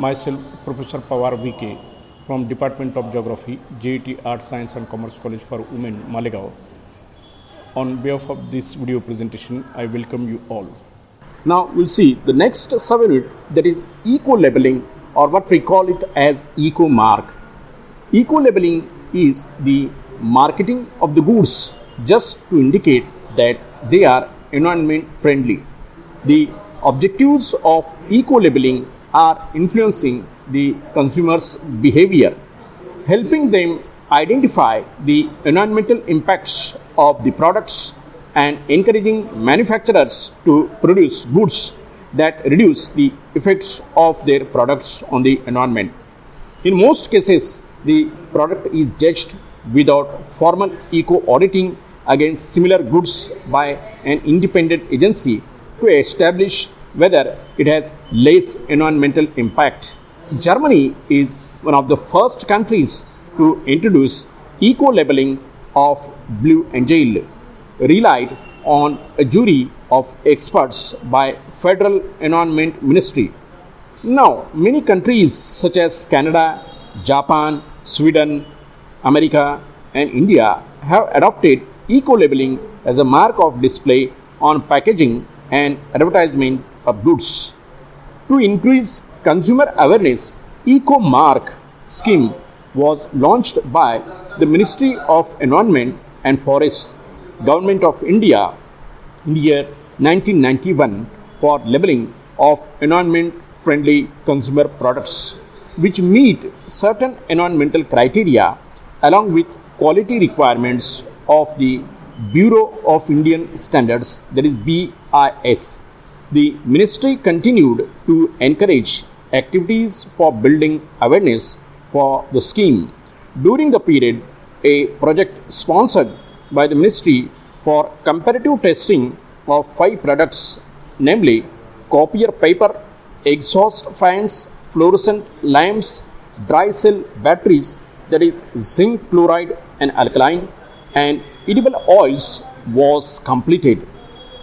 Myself, Professor Pawar VK from Department of Geography, J.A.T Art, Science and Commerce College for Women, Malegaon. On behalf of this video presentation, I welcome you all. Now we'll see the next subunit, that is eco-labeling, or what we call it as eco-mark. Eco-labeling is the marketing of the goods just to indicate that they are environment friendly. The objectives of eco-labeling are influencing the consumer's behavior, helping them identify the environmental impacts of the products and encouraging manufacturers to produce goods that reduce the effects of their products on the environment. In most cases, the product is judged without formal eco-auditing against similar goods by an independent agency to establish whether it has less environmental impact. Germany is one of the first countries to introduce eco-labeling of Blue Angel, relied on a jury of experts by Federal Environment Ministry. Now, many countries such as Canada, Japan, Sweden, America and India have adopted eco-labeling as a mark of display on packaging and advertisement of goods. To increase consumer awareness, eco-mark scheme was launched by the Ministry of Environment and Forest, Government of India in the year 1991 for labeling of environment-friendly consumer products which meet certain environmental criteria along with quality requirements of the Bureau of Indian Standards, that is BIS. The ministry continued to encourage activities for building awareness for the scheme. During the period, a project sponsored by the ministry for comparative testing of 5 products, namely copier paper, exhaust fans, fluorescent lamps, dry cell batteries, that is zinc chloride and alkaline, and edible oils, was completed.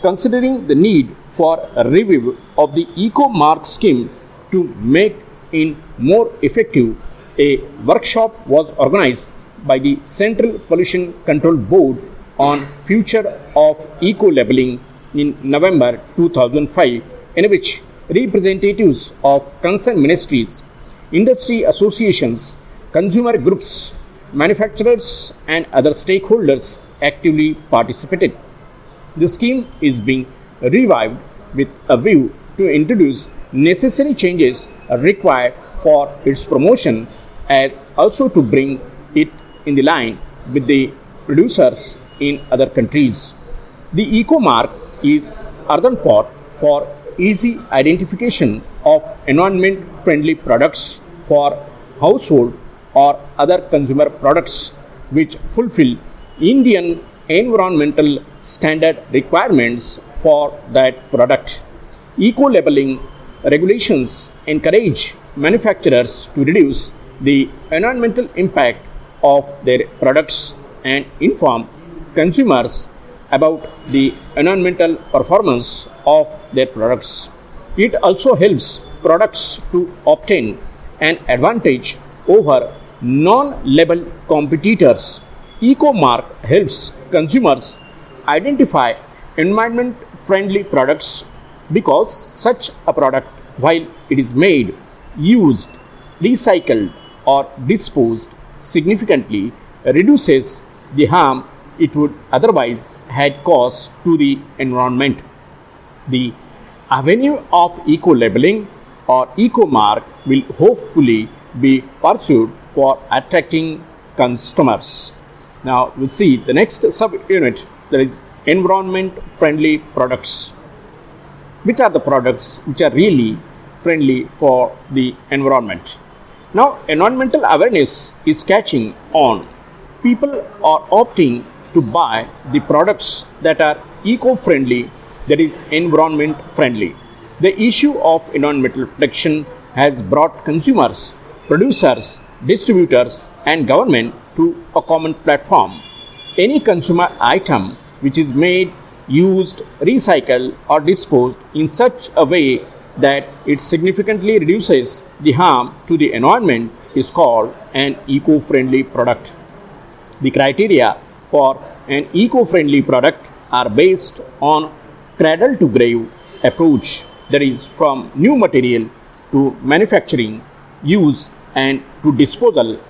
Considering the need for a review of the eco-mark scheme to make it more effective, a workshop was organized by the Central Pollution Control Board on future of eco-labeling in November 2005, in which representatives of concerned ministries, industry associations, consumer groups, manufacturers and other stakeholders actively participated. The scheme is being revived with a view to introduce necessary changes required for its promotion, as also to bring it in the line with the producers in other countries. The eco-mark is earthen pot for easy identification of environment-friendly products for household or other consumer products which fulfill Indian environmental standard requirements for that product. Eco-labeling regulations encourage manufacturers to reduce the environmental impact of their products and inform consumers about the environmental performance of their products. It also helps products to obtain an advantage over non-labeled competitors. Eco-mark helps consumers identify environment-friendly products because such a product, while it is made, used, recycled or disposed, significantly reduces the harm it would otherwise had caused to the environment. The avenue of eco-labeling or eco-mark will hopefully be pursued for attracting customers. Now we'll see the next subunit, that is environment-friendly products. Which are the products which are really friendly for the environment? Now, environmental awareness is catching on. People are opting to buy the products that are eco-friendly, that is environment-friendly. The issue of environmental protection has brought consumers, producers, distributors and government to a common platform. Any consumer item which is made, used, recycled or disposed in such a way that it significantly reduces the harm to the environment is called an eco-friendly product. The criteria for an eco-friendly product are based on cradle-to-grave approach, that is, from new material to manufacturing, use, and to disposal